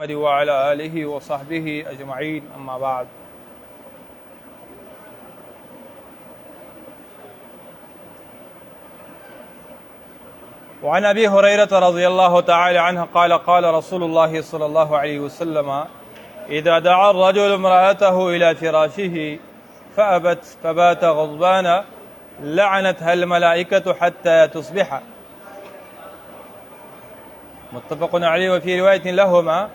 محمد وعلى آله وصحبه أجمعين أما بعد وعن أبي هريرة رضي الله تعالى عنه قال قال رسول الله صلى الله عليه وسلم إذا دعا الرجل امرأته إلى فراشه فأبت فبات غضبانا لعنتها الملائكة حتى تصبح متفق عليه وفي رواية لهما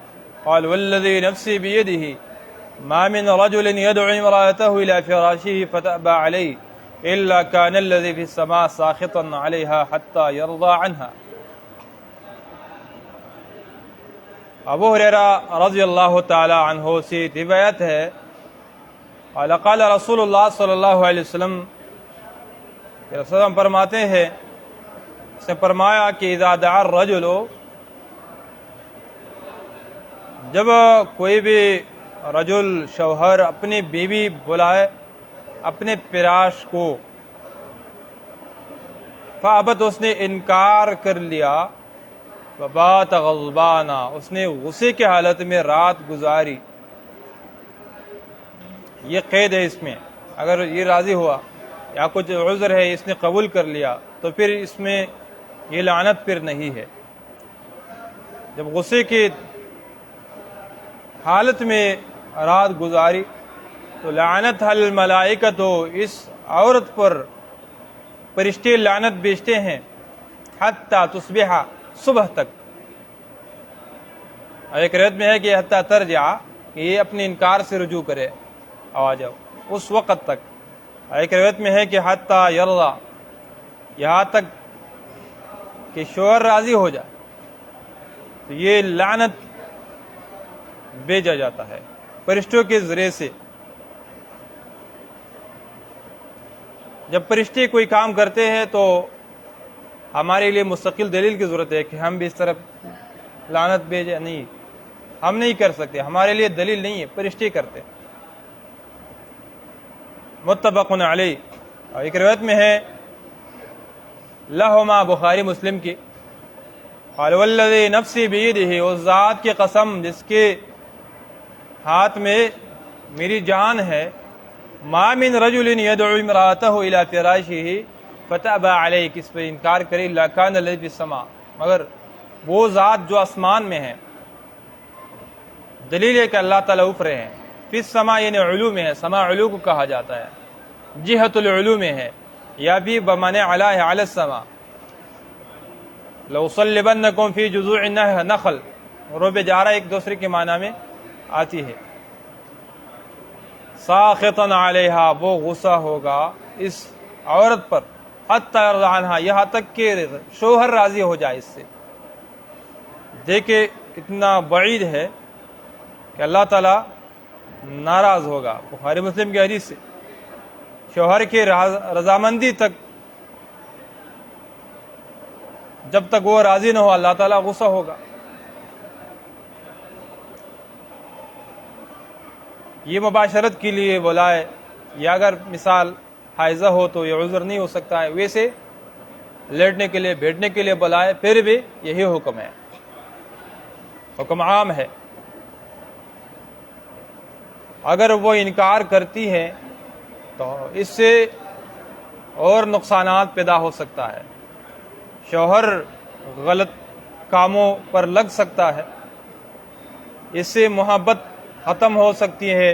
قال والذي نفسي بيده ما من رجل يدعو امرأته إلى فراشه فتأبى عليه إلا كان الذي في السماء ساخطا عليها حتى يرضى عنها. ابو ہریرہ رضی اللہ تعالی عنہ سے روایت ہے قال قال رسول اللہ صلی اللہ علیہ وسلم کہ رسول اللہ فرماتے ہیں اس نے فرمایا کہ اذا دعا الرجل جب کوئی بھی رجل شوہر اپنی بیوی بلائے اپنے فراش کو فابت اس نے انکار کر لیا فبات غضبانا اس نے غصے کی حالت میں رات گزاری. یہ قید ہے اس میں اگر یہ راضی ہوا یا کچھ عذر ہے اس نے قبول کر لیا تو پھر اس میں یہ لعنت پھر نہیں ہے. جب غصے کی حالت میں رات گزاری تو لعنت الملائکہ تو اس عورت پر فرشتے لعنت بیچتے ہیں حتی تصبح صبح تک. ایک روایت میں ہے کہ حتی ترجع کہ یہ اپنے انکار سے رجوع کرے آ جاؤ اس وقت تک. ایک روایت میں ہے کہ حتی یرضا یہاں تک کہ شوہر راضی ہو جائے. تو یہ لعنت بھیجا جاتا ہے فرشتوں کے ذریعے سے. جب فرشتے کوئی کام کرتے ہیں تو ہمارے لیے مستقل دلیل کی ضرورت ہے کہ ہم بھی اس طرف لعنت بھیجے. نہیں ہم نہیں کر سکتے, ہمارے لیے دلیل نہیں ہے, فرشتے کرتے. متفق علیہ. ایک روایت میں ہے لہما بخاری مسلم کی قال والذی نفسی بیدہ اس ذات کی قسم جس کے ہاتھ میں میری جان ہے ما من رجل يدعو امرأته الى فراشه فتأبى عليه کس پر انکار کرے الا كان الذي في السماء مگر وہ ذات جو آسمان میں ہے. دلیل ہے کہ اللہ تعالیٰ اوپر ہیں. فی السماء یعنی علو میں ہے. سما علو کو کہا جاتا ہے, جہت العلو میں ہے, یا بھی بمعنی علی ہے علی السماء. لأصلبنکم فی جذوع النخل روب جارہ ایک دوسرے کے معنی میں آتی ہے. ساخطا علیہا وہ غصہ ہوگا اس عورت پر حتی یرضی عنہا یہاں تک کہ شوہر راضی ہو جائے اس سے. دیکھیں کتنا بعید ہے کہ اللہ تعالیٰ ناراض ہوگا. بخاری مسلم کی حدیث سے شوہر کی رضامندی تک جب تک وہ راضی نہ ہو اللہ تعالیٰ غصہ ہوگا. یہ مباشرت کے لیے بلائے یا اگر مثال حائضہ ہو تو یہ عذر نہیں ہو سکتا ہے. ویسے لیٹنے کے لیے بیٹھنے کے لیے بلائے پھر بھی یہی حکم ہے, حکم عام ہے. اگر وہ انکار کرتی ہے تو اس سے اور نقصانات پیدا ہو سکتا ہے. شوہر غلط کاموں پر لگ سکتا ہے, اس سے محبت ختم ہو سکتی ہے.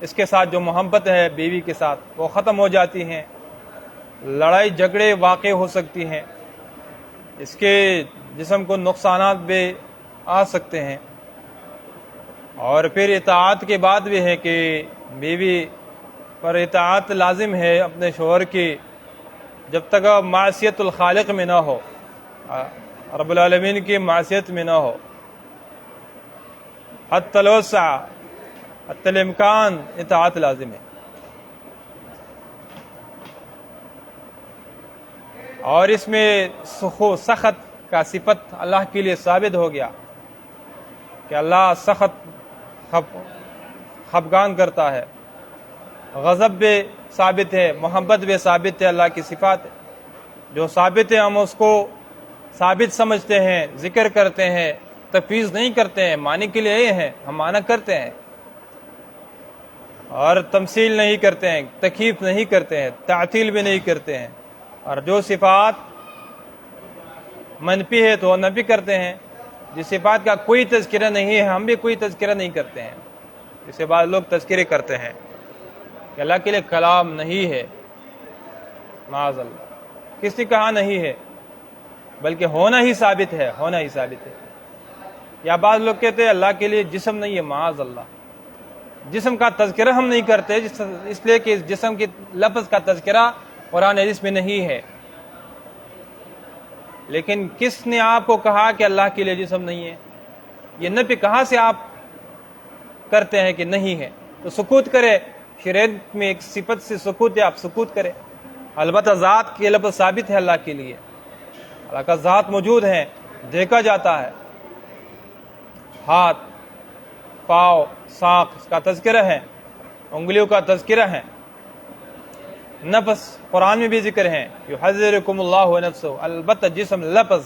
اس کے ساتھ جو محبت ہے بیوی کے ساتھ وہ ختم ہو جاتی ہیں. لڑائی جھگڑے واقع ہو سکتی ہیں. اس کے جسم کو نقصانات بھی آ سکتے ہیں. اور پھر اطاعت کے بعد بھی ہے کہ بیوی پر اطاعت لازم ہے اپنے شوہر کی جب تک معصیت الخالق میں نہ ہو, رب العالمین کی معصیت میں نہ ہو. حتی الوسع حتی الامکان اطاعت لازم ہے. اور اس میں سخت کا صفت اللہ کے لیے ثابت ہو گیا کہ اللہ سخت خفگان کرتا ہے. غضب بھی ثابت ہے, محبت بھی ثابت ہے, اللہ کی صفات جو ثابت ہے ہم اس کو ثابت سمجھتے ہیں, ذکر کرتے ہیں, تفویض نہیں کرتے ہیں، معنی کے لیے یہ ہیں، ہم معنی کرتے ہیں، اور تمثیل نہیں کرتے ہیں، تکییف نہیں کرتے ہیں، تعطیل بھی نہیں کرتے ہیں، اور جو صفات منفی ہے تو وہ نفی کرتے ہیں، جس صفات کا کوئی تذکرہ نہیں ہے ہم بھی کوئی تذکرہ نہیں کرتے ہیں۔ جسے بعض لوگ تذکرے کرتے ہیں کہ اللہ کے لیے کلام نہیں ہے، معاذ اللہ، کس نے کہا نہیں ہے، بلکہ ہونا ہی ثابت ہے، ہونا ہی ثابت ہے۔ یا بعض لوگ کہتے ہیں اللہ کے لیے جسم نہیں ہے، معاذ اللہ، جسم کا تذکرہ ہم نہیں کرتے اس لیے کہ جسم کی لفظ کا تذکرہ قرآن حدیث میں نہیں ہے۔ لیکن کس نے آپ کو کہا کہ اللہ کے لیے جسم نہیں ہے؟ یہ نفی کہاں سے آپ کرتے ہیں کہ نہیں ہے؟ تو سکوت کرے، شریعت میں ایک صفت سے سکوت ہے، آپ سکوت کرے۔ البتہ ذات کے لفظ ثابت ہے اللہ کے لیے، اللہ کا ذات موجود ہے، دیکھا جاتا ہے، ہاتھ، پاؤ، ساق اس کا تذکرہ ہے، انگلیوں کا تذکرہ ہے، نفس قرآن میں بھی ذکر ہے، یحذرکم اللہ نفسہ، البتہ جسم لفظ،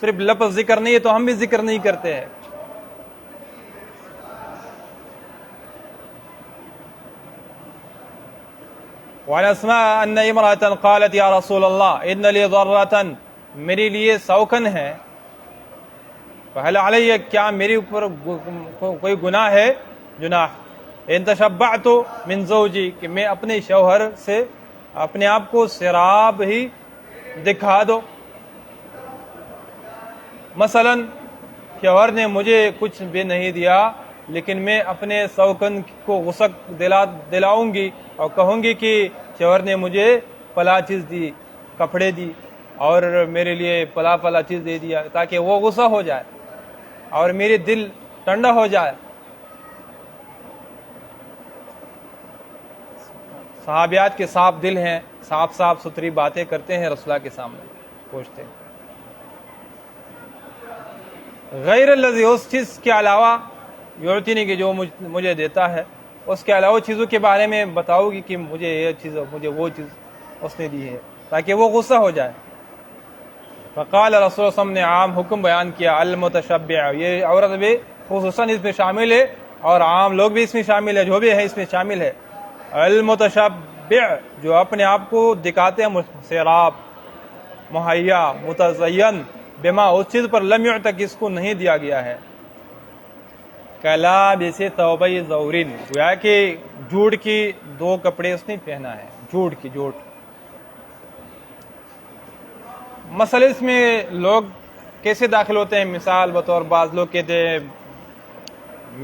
صرف لفظ ذکر نہیں ہے تو ہم بھی ذکر نہیں کرتے ہیں۔ وعن اسماء ان امرأة قالت یا رسول اللہ ان لی ضرة، میرے لیے سوکن ہے، فہل علیہ، کیا میرے اوپر کوئی گناہ ہے؟ جناح، ان تشبعت من زوجی، کہ میں اپنے شوہر سے اپنے آپ کو سراب ہی دکھا دو۔ مثلا شوہر نے مجھے کچھ بھی نہیں دیا لیکن میں اپنے سوکن کو غصہ دلاؤں گی اور کہوں گی کہ شوہر نے مجھے فلاں چیز دی، کپڑے دی اور میرے لیے فلاں چیز دے دیا، تاکہ وہ غصہ ہو جائے اور میرے دل ٹھنڈا ہو جائے۔ صحابیات کے صاف دل ہیں، صاف ستھری باتیں کرتے ہیں، رسول اللہ کے سامنے پوچھتے ہیں۔ غیر الذی، اس چیز کے علاوہ، یعطینی کہ جو مجھے دیتا ہے، اس کے علاوہ چیزوں کے بارے میں بتاؤ گی کہ مجھے یہ چیز، مجھے وہ چیز اس نے دی ہے، تاکہ وہ غصہ ہو جائے۔ فقال رسول اللہ صلی اللہ علیہ وسلم نے عام حکم بیان کیا، المتشبع، یہ عورت بھی خصوصاً اس میں شامل ہے اور عام لوگ بھی اس میں شامل ہے، جو بھی ہے اس میں شامل ہے۔ المتشبع، جو اپنے آپ کو دکھاتے ہیں سیراب، مہیا، متزین، بما، اس چیز پر لم یعتق، اس کو نہیں دیا گیا ہے۔ کلابس ثوبی زورن، گویا کہ جھوٹ کی دو کپڑے اس نے پہنا ہے، جھوٹ۔ مسئلے اس میں لوگ کیسے داخل ہوتے ہیں؟ مثال بطور، بعض لوگ کہتے ہیں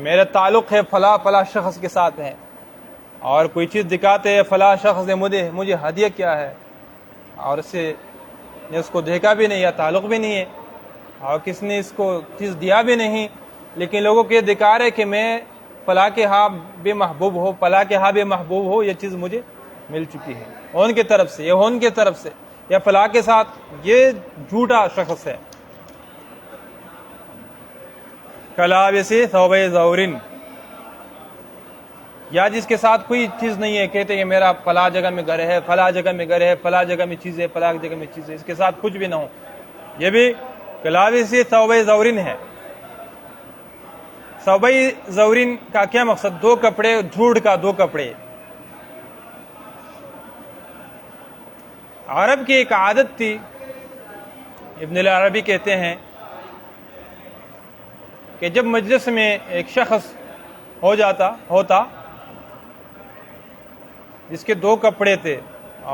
میرا تعلق ہے فلاں شخص کے ساتھ ہے، اور کوئی چیز دکھاتے ہیں فلاں شخص نے مجھے ہدیہ کیا ہے، اور اس کو دیکھا بھی نہیں یا تعلق بھی نہیں ہے اور کس نے اس کو چیز دیا بھی نہیں، لیکن لوگوں کو یہ دکھا رہے کہ میں فلاں کے ہاں بے محبوب ہو، فلاں کے ہاں بے محبوب ہو، یہ چیز مجھے مل چکی ہے ان کی طرف سے، یہ ان کی طرف سے، یا فلاں کے ساتھ، یہ جھوٹا شخص ہے۔ کلابس ثوبی زورن، یا جس کے ساتھ کوئی چیز نہیں ہے، کہتے ہیں کہ میرا فلاں جگہ میں گھر ہے، فلاں جگہ میں گھر ہے، فلاں جگہ میں چیز ہے، فلاں جگہ میں چیز ہے، اس کے ساتھ کچھ بھی نہ ہو، یہ بھی کلابس ثوبی زورن ہے۔ ثوبی زورن کا کیا مقصد؟ دو کپڑے، جھوٹ کا دو کپڑے۔ عرب کی ایک عادت تھی، ابن العربی کہتے ہیں کہ جب مجلس میں ایک شخص ہوتا جس کے دو کپڑے تھے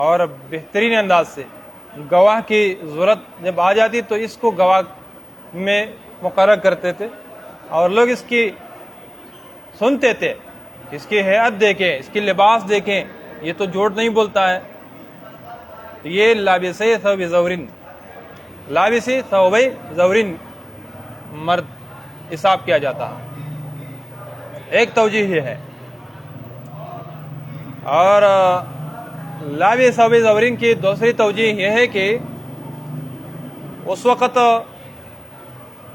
اور بہترین انداز سے، گواہ کی ضرورت جب آ جاتی تو اس کو گواہ میں مقرر کرتے تھے اور لوگ اس کی سنتے تھے، اس کی ہیئت دیکھیں، اس کی لباس دیکھیں، یہ تو جھوٹ نہیں بولتا ہے۔ یہ لابس ثوب زورن، لابس ثوب زورن مرد حساب کیا جاتا ہے، ایک توجیہ یہ ہے۔ اور لابس ثوب زورن کی دوسری توجیہ یہ ہے کہ اس وقت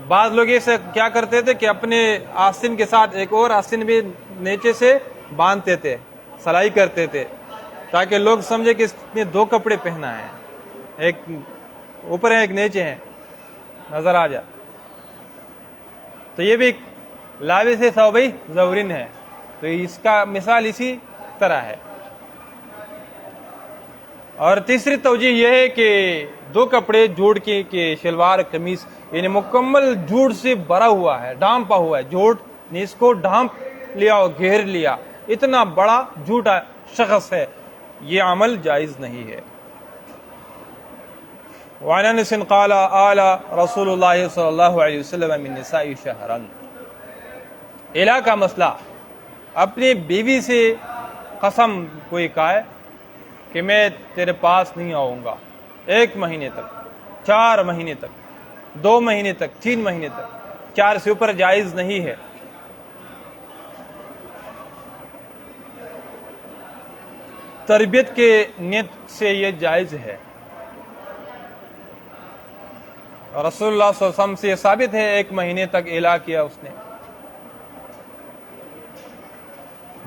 بعض لوگ اسے کیا کرتے تھے کہ اپنے آستین کے ساتھ ایک اور آستین بھی نیچے سے باندھتے تھے، سلائی کرتے تھے، تاکہ لوگ سمجھے کہ اس نے دو کپڑے پہنا ہے، ایک اوپر ہے ایک نیچے ہے، نظر آ جائے۔ تو یہ بھی ایک لابس ثوبی زورن ہے، تو اس کا مثال اسی طرح ہے۔ اور تیسری توجیہ یہ ہے کہ دو کپڑے جوڑ کے کہ شلوار قمیص یعنی مکمل جوڑ سے بھرا ہوا ہے، ڈھانپا ہوا ہے، جوڑ نے اس کو ڈھانپ لیا اور گھیر لیا، اتنا بڑا جھوٹا شخص ہے، یہ عمل جائز نہیں ہے۔ وعن انس قال آل رسول اللہ صلی اللہ علیہ وسلم من نساء شہرا، الا کا مسئلہ، اپنی بیوی سے قسم کوئی کہے کہ میں تیرے پاس نہیں آؤں گا 1 مہینے تک، 4 مہینے تک، 2 مہینے تک، 3 مہینے تک، 4 سے اوپر جائز نہیں ہے۔ تربیت کے نیت سے یہ جائز ہے۔ رسول اللہ صلی اللہ علیہ وسلم سے یہ ثابت ہے 1 مہینے تک الا کیا اس نے۔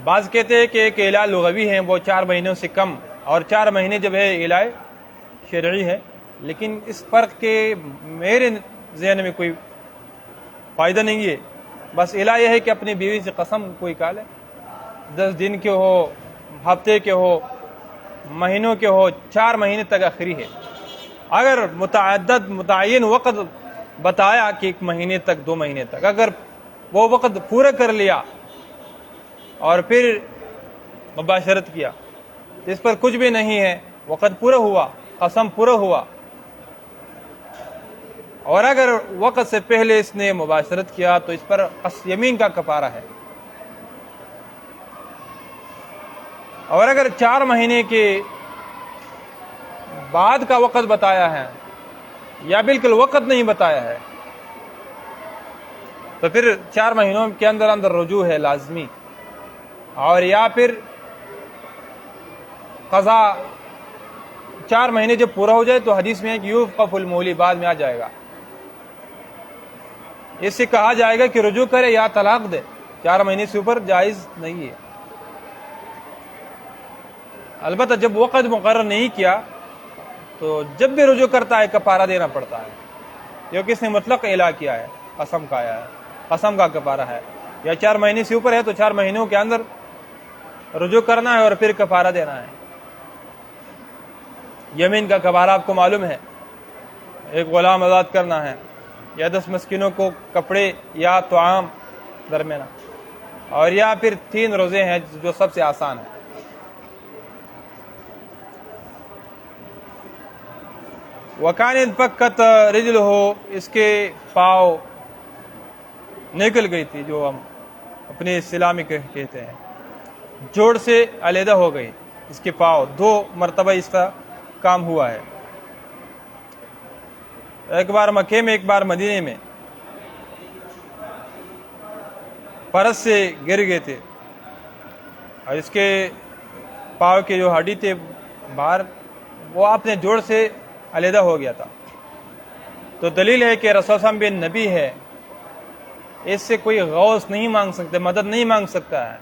بعض کہتے ہیں کہ ایک الا لغوی ہے، وہ 4 مہینوں سے کم، اور 4 مہینے جب ہے الا شرعی ہے، لیکن اس فرق کے میرے ذہن میں کوئی فائدہ نہیں ہے۔ بس الا یہ ہے کہ اپنی بیوی سے قسم کوئی کھا لے، 10 دن کے ہو، ہفتے کے ہو، مہینوں کے ہو، 4 مہینے تک آخری ہے۔ اگر متعین وقت بتایا کہ 1 مہینے تک، 2 مہینے تک، اگر وہ وقت پورا کر لیا اور پھر مباشرت کیا تو اس پر کچھ بھی نہیں ہے، وقت پورا ہوا، قسم پورا ہوا۔ اور اگر وقت سے پہلے اس نے مباشرت کیا تو اس پر یمین کا کفارہ ہے۔ اور اگر 4 مہینے کے بعد کا وقت بتایا ہے یا بالکل وقت نہیں بتایا ہے تو پھر 4 مہینوں کے اندر رجوع ہے لازمی، اور یا پھر قضا 4 مہینے جب پورا ہو جائے تو حدیث میں ہے کہ یوفق المولی، بعد میں آ جائے گا، اس سے کہا جائے گا کہ رجوع کرے یا طلاق دے، 4 مہینے سے اوپر جائز نہیں ہے۔ البتہ جب وقت مقرر نہیں کیا تو جب بھی رجوع کرتا ہے کفارہ دینا پڑتا ہے، کیونکہ اس نے مطلق اعلا کیا ہے، قسم کھایا ہے، قسم کا کفارہ ہے۔ یا 4 مہینے سے اوپر ہے تو 4 مہینوں کے اندر رجوع کرنا ہے اور پھر کفارہ دینا ہے۔ یمین کا کفارہ آپ کو معلوم ہے، 1 غلام آزاد کرنا ہے، یا 10 مسکینوں کو کپڑے یا طعام درمیانہ، اور یا پھر 3 روزے ہیں جو سب سے آسان ہے۔ وَكَانَ انفکت رجلہ، اس کے پاؤں نکل گئی تھی، جو ہم اپنے اصطلاح میں کہتے ہیں جوڑ سے علیحدہ ہو گئی، اس کے پاؤں 2 مرتبہ اس کا کام ہوا ہے، ایک بار مکے میں، ایک بار مدینے میں، فرس سے گر گئے تھے اور اس کے پاؤں کی جو ہڈی تھے باہر، وہ اپنے جوڑ سے علیحدہ ہو گیا تھا۔ تو دلیل ہے کہ رسول صلی اللہ علیہ وسلم بھی نبی ہے، اس سے کوئی غوث نہیں مانگ سکتے، مدد نہیں مانگ سکتا ہے،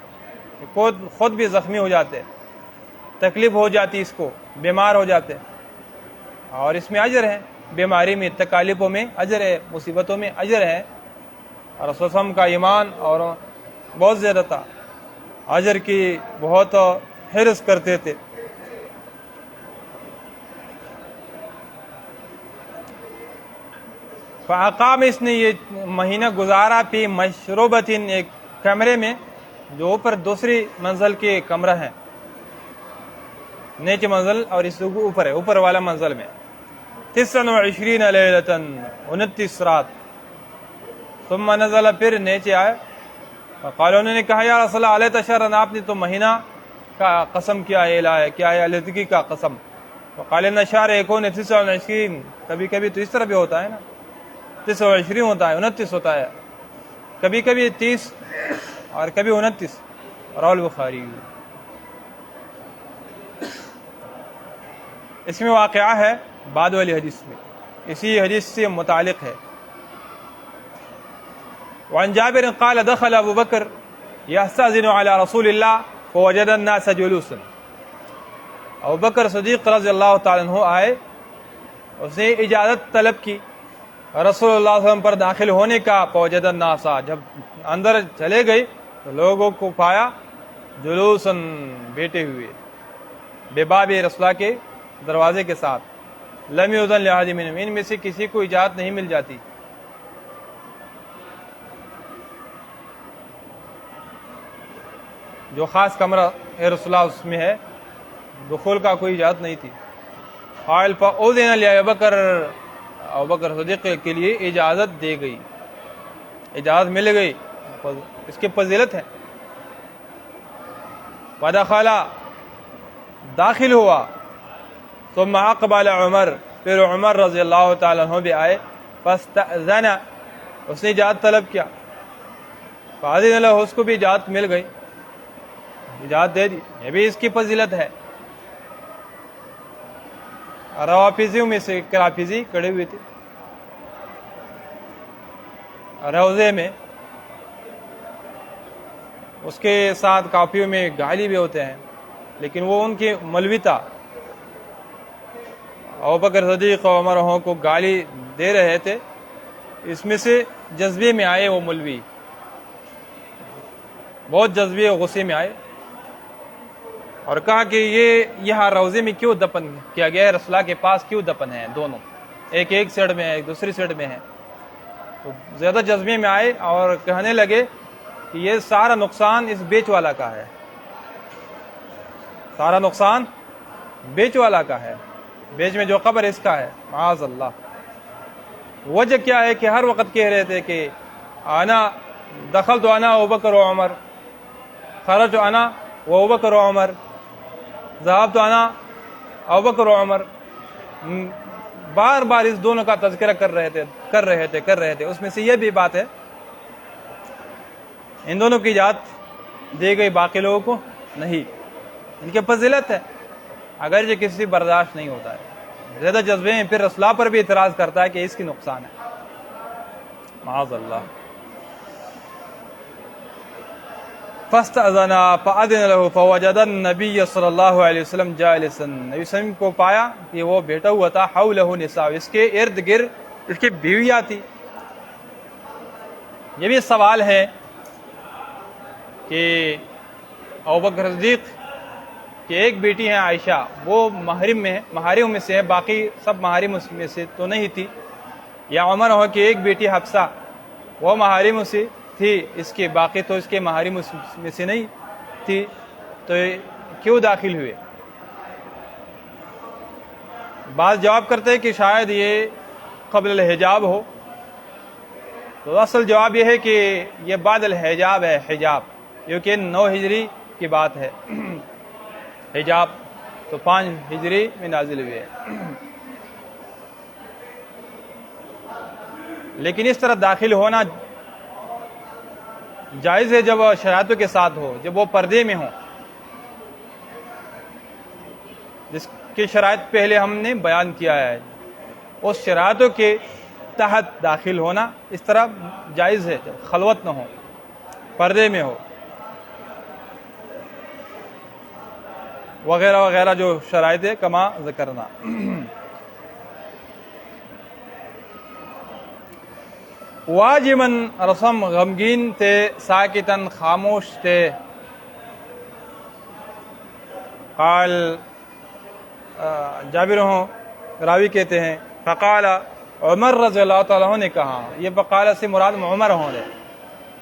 خود بھی زخمی ہو جاتے، تکلیف ہو جاتی، اس کو بیمار ہو جاتے، اور اس میں اجر ہے، بیماری میں، تکالیفوں میں اجر ہے، مصیبتوں میں اجر ہے۔ اور رسول صلی اللہ علیہ وسلم کا ایمان اور بہت زیادہ تھا، اجر کی بہت حرص کرتے تھے۔ فاقام، اس نے یہ مہینہ گزارا فی مشروبۃ، ایک کمرے میں جو اوپر دوسری منزل کے کمرہ ہے، نیچے منزل اور اس اوپر ہے، اوپر والا منزل میں، 29 لیلۃ، 29 رات، ثم نزل، پھر نیچے آئے، فقال، انہوں نے کہا یا رسول اللہ علیہ شہرا، آپ نے تو مہینہ کا قسم کیا ہے، کیا ہے علیحدگی کا قسم۔ فقال ان شہر یکون 29، کبھی کبھی تو اس طرح بھی ہوتا ہے نا، 29 ہوتا ہے، 29 ہوتا ہے، کبھی کبھی 30 اور کبھی 29، رواه البخاری۔ اس میں واقعہ ہے بعد والی حدیث میں، اسی حدیث سے متعلق ہے۔ وعن جابر قال دخل ابو بکر يستأذن على رسول الله فوجد الناس جلوسا، ابو بکر صدیق رضی اللہ تعالیٰ عنہ آئے، اس نے اجازت طلب کی رسول اللہ صلی اللہ علیہ وسلم پر داخل ہونے کا، فوجد الناس، جب اندر چلے گئی تو لوگوں کو پایا جلوسن، بیٹھے ہوئے، بے باب رسول اللہ کے دروازے کے ساتھ، لم یؤذن لأحد منہم، ان میں سے کسی کو اجازت نہیں مل جاتی، جو خاص کمرہ رسول اللہ اس میں ہے، دخول کا کوئی اجازت نہیں تھی۔ قال فأذن لأبوبکر، ابوبکر صدیق کے لیے اجازت دے گئی، اجازت مل گئی، اس کی فضیلت ہے۔ ودخل، داخل ہوا، ثم اقبل عمر، پھر عمر رضی اللہ تعالیٰ عنہ بھی آئے، فاستأذن، اس نے اجازت طلب کیا، فأذن له، اس کو بھی اجازت مل گئی، اجازت دے دی، یہ بھی اس کی فضیلت ہے۔ روافضیوں میں سے کرافضی کھڑے ہوئے تھے روضے میں، اس کے ساتھ کافیوں میں گالی بھی ہوتے ہیں، لیکن وہ ان کے مولوی تھا، ابوبکر صدیق و عمر کو گالی دے رہے تھے، اس میں سے جذبے میں آئے وہ مولوی، بہت جذبے و غصے میں آئے، اور کہا کہ یہ یہاں روضے میں کیوں دفن کیا گیا ہے، رسول اللہ کے پاس کیوں دفن ہے، دونوں ایک سائڈ میں ہے، ایک دوسری سائڈ میں ہے۔ تو زیادہ جذبے میں آئے اور کہنے لگے کہ یہ سارا نقصان اس بیچ والا کا ہے، سارا نقصان بیچ والا کا ہے، بیچ میں جو قبر اس کا ہے، معاذ اللہ۔ وجہ کیا ہے کہ ہر وقت کہہ رہے تھے کہ انا دخلت انا ابوبکر و عمر، خرجت انا و ابوبکر و عمر، ذهبت انا ابوبکر و عمر، بار بار اس دونوں کا تذکرہ کر رہے تھے۔ اس میں سے یہ بھی بات ہے، ان دونوں کی اجازت دی گئی، باقی لوگوں کو نہیں، ان کی فضیلت ہے، اگر یہ کسی برداشت نہیں ہوتا ہے، زیادہ جذبے میں پھر رسول اللہ پر بھی اعتراض کرتا ہے کہ اس کی نقصان ہے، معاذ اللہ۔ فاستأذن فأذن له فوجد النبي صلی اللہ علیہ وسلم جالسا، نبی صلی اللہ علیہ وسلم کو پایا کہ وہ بیٹھا ہوا تھا، حوله نساء، اس کے ارد گرد اس کی بیویاں تھی۔ یہ بھی سوال ہے کہ ابوبکر صدیق کی ایک بیٹی ہے عائشہ، وہ محرم میں سے ہے، باقی سب محارم میں سے تو نہیں تھی، یا عمر ہو کہ ایک بیٹی حفصہ وہ محارم سے تھی اس کے، باقی تو اس کے محارم میں سے نہیں تھی، تو کیوں داخل ہوئے؟ بعض جواب کرتے ہیں کہ شاید یہ قبل الحجاب ہو، تو اصل جواب یہ ہے کہ یہ بعد الحجاب ہے، حجاب، کیونکہ 9 ہجری کی بات ہے، حجاب تو 5 ہجری میں نازل ہوئے ہے، لیکن اس طرح داخل ہونا جائز ہے جب شرائطوں کے ساتھ ہو، جب وہ پردے میں ہوں، جس کی شرائط پہلے ہم نے بیان کیا ہے، اس شرائطوں کے تحت داخل ہونا اس طرح جائز ہے، جب خلوت نہ ہو، پردے میں ہو، وغیرہ وغیرہ جو شرائط ہے، کما ذکرنا۔ واجمن، رسم، غمگین تھے، ساکتن، خاموش تھے، قال، جابر راوی کہتے ہیں، فقال عمر رضی اللہ تعالیٰ عنہ نے کہا، یہ فقال سے مراد عمر ہونے،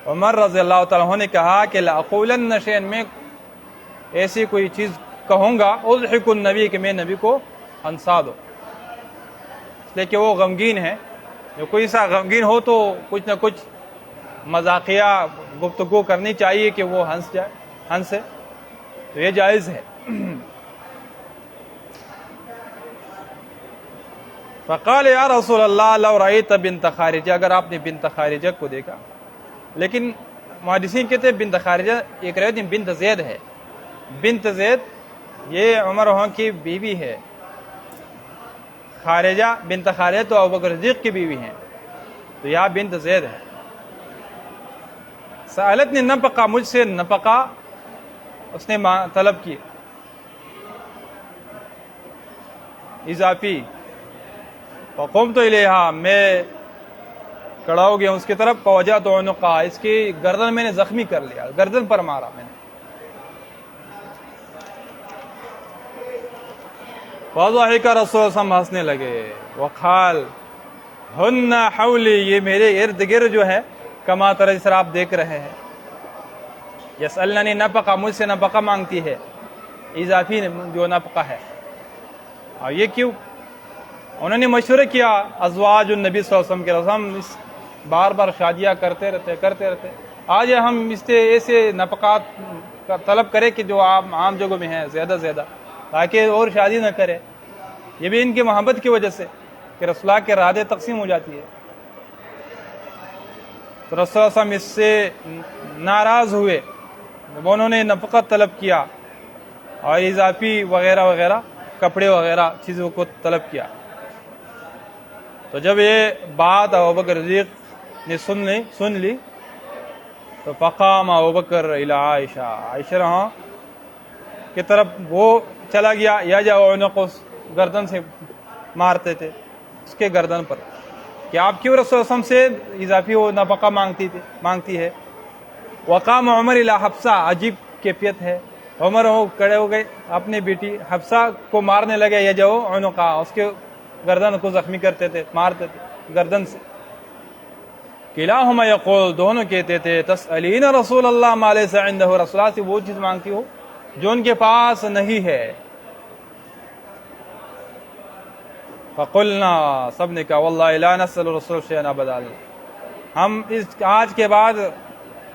عمر رضی اللہ تعالیٰ عنہ نے کہا کہ لأقولن شیئا، میں ایسی کوئی چیز کہوں گا، اضحک النبی، کہ میں نبی کو ہنسا دو، اس لیے کہ وہ غمگین ہے، جو کوئی سا غمگین ہو تو کچھ نہ کچھ مذاقیہ گفتگو کرنی چاہیے کہ وہ ہنسے، تو یہ جائز ہے۔ فقال یا رسول اللہ لو رأیت بنت خارجہ، اگر آپ نے بنت خارجہ کو دیکھا، لیکن محدثین کہتے ہیں بنت خارجہ ایک روایت میں بنت زید ہے، بنت زید یہ عمر کی بیوی ہے، خارجہ بنت خارجہ تو ابوبکر صدیق کی بیوی ہیں، تو یہاں بنت زید ہے۔ سألت نے نفقہ، مجھ سے نفقہ اس نے طلب کی، اضافی، فقمت الیہا، میں کڑا ہو گیا اس کی طرف، فوجعت عنقہ، اس کی گردن میں نے زخمی کر لیا، گردن پر مارا میں نے. فضحک رسول اللہ صلی اللہ علیہ وسلم، ہنسنے لگے. وقال ہن حولی، یہ میرے ارد گرد جو ہے، کما ترى، جس طرح آپ دیکھ رہے ہیں. یسألنی نفقہ، مجھ سے نفقہ مانگتی ہے، اضافی جو نفقہ ہے. اور یہ کیوں؟ انہوں نے مشورہ کیا ازواج النبی صلی اللہ علیہ وسلم کے، ہم بار بار شادیاں کرتے رہتے، آج ہم اس سے ایسے نفقات کا طلب کریں کہ جو عام جگہوں میں ہیں زیادہ سے زیادہ، تاکہ اور شادی نہ کرے. یہ بھی ان کی محبت کی وجہ سے کہ رسول اللہ کے رادیں تقسیم ہو جاتی ہے. تو رسول اللہ صلی اللہ علیہ وسلم اس سے ناراض ہوئے، جب انہوں نے نفقہ طلب کیا اور اضافی وغیرہ وغیرہ کپڑے وغیرہ چیزوں کو طلب کیا. تو جب یہ بات ابوبکر صدیق نے سن لی تو فقام ابوبکر الی عائشہ، عائشہ کی طرف وہ چلا گیا. یجع عنقہ، گردن سے مارتے تھے اس کے گردن پر، کہ آپ کیوں رسول اللہ صلی اللہ علیہ وسلم سے اضافی وہ نفقہ مانگتی ہے. وقام عمر الی حفصہ، عجیب کیفیت ہے. عمر کھڑے ہو گئے، اپنی بیٹی حفصہ کو مارنے لگے. یجع عنقہ، اس کے گردن کو زخمی کرتے تھے، مارتے تھے گردن سے. کلاہما یقول، دونوں کہتے تھے تسألین رسول اللہ ما لیس عنہ، رسول اللہ سے وہ چیز مانگتی ہو جو ان کے پاس نہیں ہے. فقلنا، سب نے کہا واللہ لا نسأل رسول شیئا ابدا، ہم آج کے بعد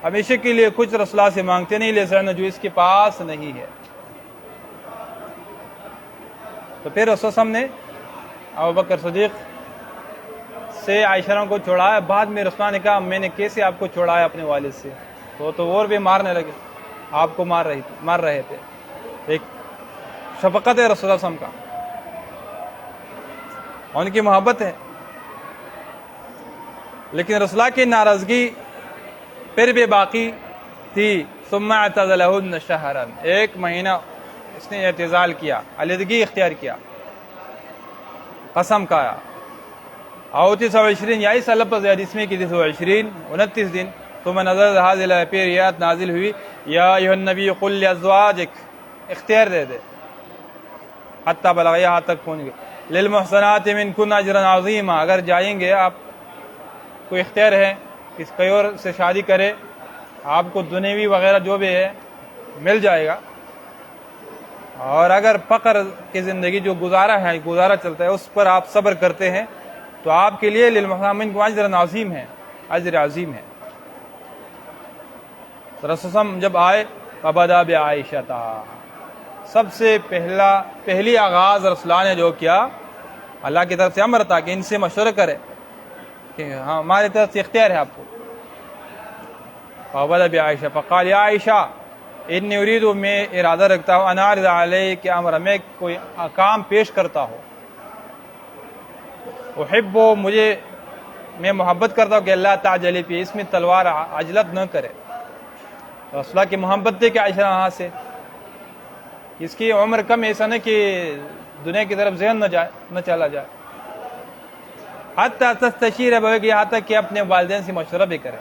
ہمیشہ کے لیے کچھ رسول اللہ سے مانگتے نہیں، لیس عنہ، جو اس کے پاس نہیں ہے. تو پھر رسول صلی اللہ علیہ وسلم نے ابوبکر صدیق سے عائشہ کو چھوڑایا. بعد میں رسول اللہ نے کہا میں نے کیسے آپ کو چھوڑایا اپنے والد سے، تو اور بھی مارنے لگے، آپ کو مار رہے تھے. ایک شفقت ہے رسول اللہ صلی اللہ علیہ وسلم کا، ان کی محبت ہے. لیکن رسول اللہ کی ناراضگی پھر بھی باقی تھی. ثم اعتزلہن شہرا، ایک مہینہ اس نے اعتزال کیا، علیحدگی اختیار کیا، قسم کھایا. او 29، یا اس لفظ حدیث میں کہ 29 دن. ثم نزلت هذه الآیات، پھر آیات نازل ہوئی، یا ایھا النبی قل لازواجک، اختیار دے دے، حتی بلغ، یہاں تک پہنچ گئے. للمحصنات منکن اجرا عظیما، اگر جائیں گے آپ کو اختیار ہے کہ کوئی اور سے شادی کرے، آپ کو دنیوی وغیرہ جو بھی ہے مل جائے گا. اور اگر فقر کی زندگی جو گزارا چلتا ہے اس پر آپ صبر کرتے ہیں تو آپ کے لیے للمحصنات منکم اجر عظیم ہے، اجر عظیم ہے. رسول اللہ جب آئے فبدا بعائشہ، سب سے پہلی آغاز رسول اللہ نے جو کیا، اللہ کی طرف سے امر تھا کہ ان سے مشورہ کرے کہ ہاں ہماری طرف سے اختیار ہے آپ کو. فبدا بعائشہ فقال یا عائشہ انی ارید، میں ارادہ رکھتا ہوں، ان اعرض علیک امر، میں کوئی کام پیش کرتا ہوں. احب، میں محبت کرتا ہوں کہ اللہ تعجلی فی، اس میں تلوار عجلت نہ کرے. رسول اللہ کی محبت تھی کہ عائشہ یہاں سے اس کی عمر کم، ایسا نہیں کہ دنیا کی طرف ذہن نہ چلا جائے. حتی تستشیر، یہاں تک کہ اپنے والدین سے مشورہ بھی کرے.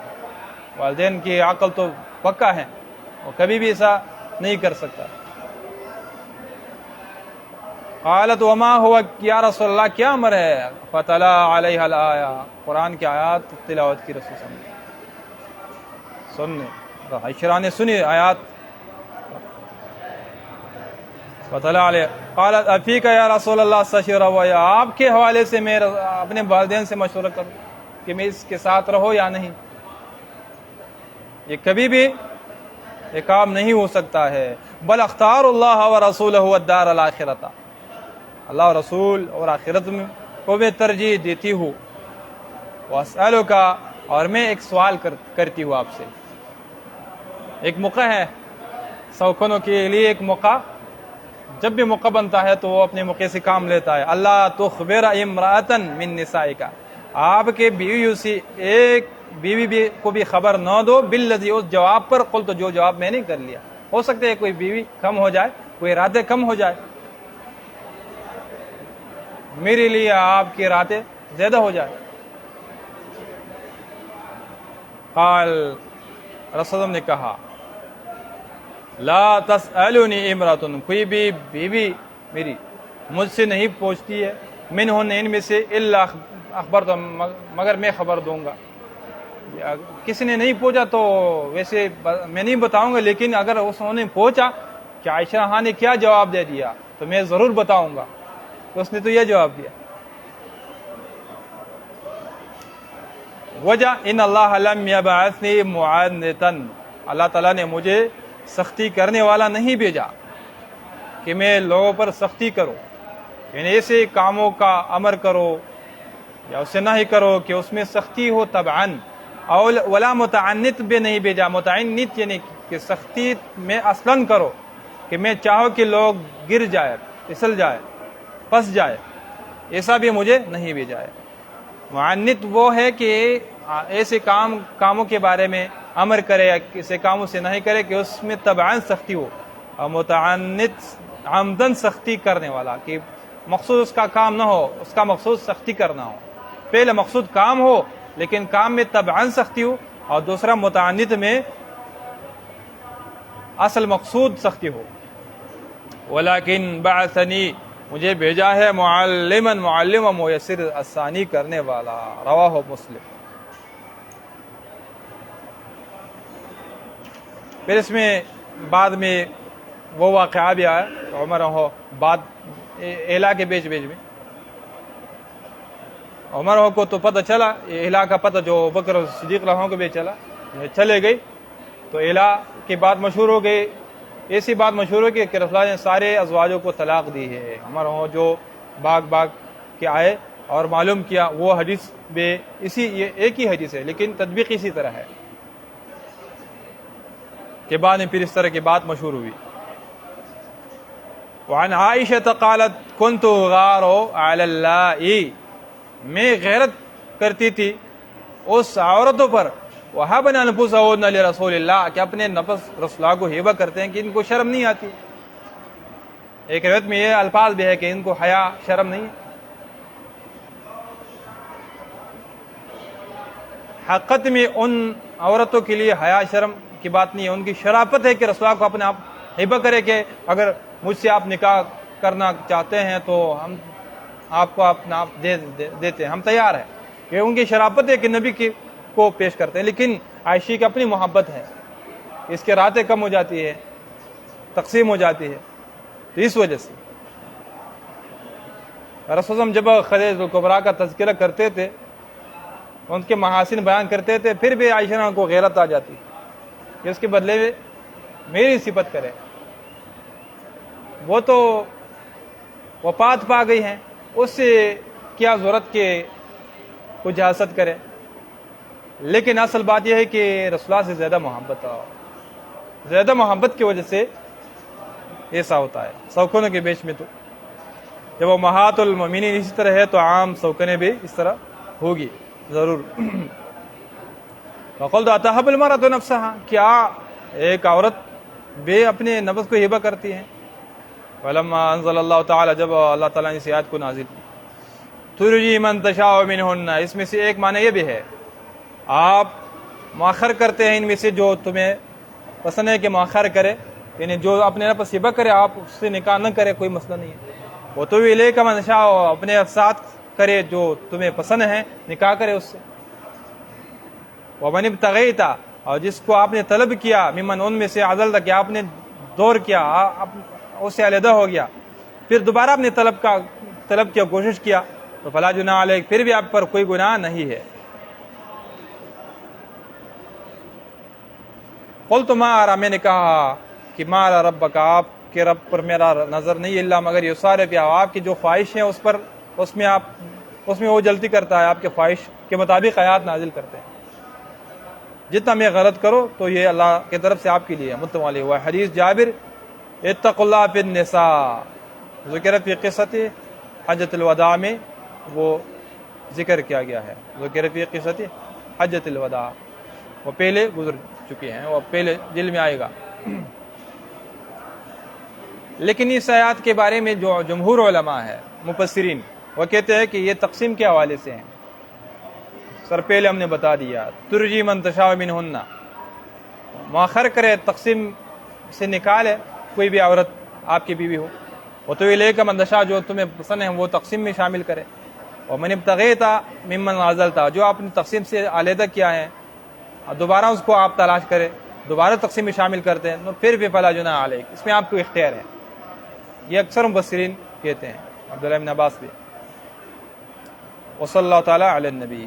والدین کی عقل تو پکا ہے، وہ کبھی بھی ایسا نہیں کر سکتا. قالت وما ہوا، یا رسول اللہ کیا امر ہے؟ فتلا علیہ الآیہ، قرآن کی آیات تلاوت کی رسول صلی اللہ علیہ وسلم. عائشہ نے سنی آیات. فتلا علیہ، قالت افیک یا رسول اللہ استشیر، یا آپ کے حوالے سے میں اپنے والدین سے مشورہ کروں کہ میں اس کے ساتھ رہو یا نہیں. یہ کبھی بھی یہ کام نہیں ہو سکتا ہے. بل اختار اللہ و رسولہ الدار الاخرۃ، اللہ و رسول اور آخرت میں کو میں ترجیح دیتی ہوں. واسألک، اور میں ایک سوال کرتی ہوں آپ سے. ایک موقع ہے سوکھنوں کے لیے، ایک موقع جب بھی موقع بنتا ہے تو وہ اپنے موقع سے کام لیتا ہے. اللہ تخبر امرأۃ من نسائک، آپ کے بیویوں سے ایک بیوی کو بھی خبر نہ دو، بالذی، اس جواب پر، قلت، جو جواب میں نے کر لیا. ہو سکتا ہے کوئی بیوی کم ہو جائے، کوئی راتیں کم ہو جائے، میرے لیے آپ کی راتیں زیادہ ہو جائے. قال رسول نے کہا لا تسألنی امراتن، کوئی بھی بیوی میری مجھ سے نہیں پوچھتی ہے، منہن ان میں سے الا اخبر تو مگر میں خبر دوں گا. کسی نے نہیں پوچھا تو ویسے میں نہیں بتاؤں گا، لیکن اگر انہوں نے پوچھا کہ عائشہ ہاں نے کیا جواب دے دیا تو میں ضرور بتاؤں گا. تو اس نے تو یہ جواب دیا. وجہ ان اللہ لم یبعثنی معنتا، اللہ تعالیٰ نے مجھے سختی کرنے والا نہیں بھیجا کہ میں لوگوں پر سختی کروں، یعنی ایسے کاموں کا امر کرو یا اسے نہیں کرو کہ اس میں سختی ہو طبعاً. اور ولا متعنت بھی نہیں بھیجا، متعنت یعنی کہ سختی میں اصلاً کرو کہ میں چاہو کہ لوگ گر جائے، پھسل جائے، پھنس جائے، ایسا بھی مجھے نہیں بھیجا ہے. معنت وہ ہے کہ ایسے کاموں کے بارے میں امر کرے یا کسی کاموں سے نہیں کرے کہ اس میں طبعاً سختی ہو. اور متعنت عمدن سختی کرنے والا کہ مقصود اس کا کام نہ ہو، اس کا مقصود سختی کرنا ہو. پہلے مقصود کام ہو لیکن کام میں طبعاً سختی ہو، اور دوسرا متعنت میں اصل مقصود سختی ہو. ولیکن بعثنی، مجھے بھیجا ہے معلما، معلم و میسر آسانی کرنے والا. رواہ مسلم. پھر اس میں بعد میں وہ واقعہ بھی آیا عمر ہو بعد اعلیٰ کے بیچ میں عمر ہو کو تو پتہ چلا، اعلیٰ کا پتہ جو بکر صدیق رضی اللہ عنہ کو بھی چلے گئی، تو اعلیٰ کی بات مشہور ہو گئی. ایسی بات مشہور ہو گئی کہ رسول اللہ نے سارے ازواجوں کو طلاق دی ہے. عمر ہو جو باغ کے آئے اور معلوم کیا، وہ حدیث بھی یہ ایک ہی حدیث ہے لیکن تطبیق اسی طرح ہے کہ بعد میں پھر اس طرح کی بات مشہور ہوئی. وعن عائشہ قالت كنت غار علی اللہ، میں غیرت کرتی تھی اس عورتوں پر وَهَبْنَا أَنفُسَهُنَّ لِرَسُولِ اللَّهِ، کہ اپنے نفس رسول اللہ کو ہیبہ کرتے ہیں کہ ان کو شرم نہیں آتی. ایک روایت میں یہ الفاظ بھی ہے کہ ان کو حیا شرم نہیں ہے. حقیقت میں ان عورتوں کے لیے حیا شرم کی بات نہیں ہے، ان کی شرافت ہے کہ رسول اللہ کو اپنے آپ ہیبہ کرے کہ اگر مجھ سے آپ نکاح کرنا چاہتے ہیں تو ہم آپ کو اپنا آپ دیتے ہیں، ہم تیار ہیں. یہ ان کی شرافت ہے کہ نبی کو پیش کرتے ہیں. لیکن عائشہ کی اپنی محبت ہے، اس کے راتیں کم ہو جاتی ہے، تقسیم ہو جاتی ہے، تو اس وجہ سے رسول اللہ جب خدیجہ کبریٰ کا تذکرہ کرتے تھے، ان کے محاسن بیان کرتے تھے، پھر بھی عائشہ کو غیرت آ جاتی کہ اس کے بدلے میں میری صفت کرے. وہ تو وفات پا گئی ہیں، اس سے کیا ضرورت کہ کچھ حسد کرے. لیکن اصل بات یہ ہے کہ رسول اللہ سے زیادہ محبت کی وجہ سے ایسا ہوتا ہے. سوکنوں کے بیچ میں تو جب وہ امہات المؤمنین اسی طرح ہے تو عام سوکنے بھی اس طرح ہوگی ضرور. وقلت اتحب المرأة نفسها، کیا ایک عورت بھی اپنے نفس کو ہیبہ کرتی ہے. ولما انزل اللہ تعالی، جب اللہ تعالیٰ نے اس آیت کو نازل کی، ترجی من تشاء منہن، اس میں سے ایک معنی یہ بھی ہے آپ مؤخر کرتے ہیں ان میں سے جو تمہیں پسند ہے کہ مؤخر کرے، یعنی جو اپنے نفس ہیبہ کرے آپ اس سے نکاح نہ کرے، کوئی مسئلہ نہیں ہے. وہ تو الیک من تشاء، اپنے ساتھ کرے جو تمہیں پسند ہے، نکاح کرے اس سے. ومن ابتغیت، اور جس کو آپ نے طلب کیا، ممن ان میں سے عزلت، کہ آپ نے دور کیا، اس سے علیحدہ ہو گیا، پھر دوبارہ آپ نے طلب کیا، کوشش کیا، تو فلا جناح علیک، پھر بھی آپ پر کوئی گناہ نہیں ہے. قلت ما ارى، میں نے کہا کہ ما ارى ربک، آپ کے رب پر میرا نظر نہیں الا مگر یصارف، آپ کی جو خواہش ہے اس میں وہ جلدی کرتا ہے، آپ کے خواہش کے مطابق آیات نازل کرتے ہیں. جتنا میں غلط کرو تو یہ اللہ کی طرف سے آپ کے لیے متفق علیہ. وہ حدیث جابر اتقوا اللہ فی النساء ذکر فی قصۃ حجۃ الوداع میں وہ ذکر کیا گیا ہے. ذکر فی قصۃ حجۃ الوداع، وہ پہلے گزر چکے ہیں، وہ پہلے دل میں آئے گا. لیکن اس آیات کے بارے میں جو جمہور علماء ہے مفسرین، وہ کہتے ہیں کہ یہ تقسیم کے حوالے سے ہیں. سر پہلے ہم نے بتا دیا، ترجی من تشاء منہن، مؤخر کرے، تقسیم سے نکالے کوئی بھی عورت آپ کی بیوی ہو، وہ تو الیک من تشاء، جو تمہیں پسند ہے وہ تقسیم میں شامل کرے، اور من ابتغیت ممن عزلت، جو آپ نے تقسیم سے علیحدہ کیا ہے دوبارہ اس کو آپ تلاش کرے، دوبارہ تقسیم میں شامل کرتے ہیں تو پھر بھی فلا جناح علیک، اس میں آپ کو اختیار ہے. یہ اکثر مبصرین کہتے ہیں، عبداللہ بن عباس بھی. وصلی اللہ تعالیٰ علی النبی.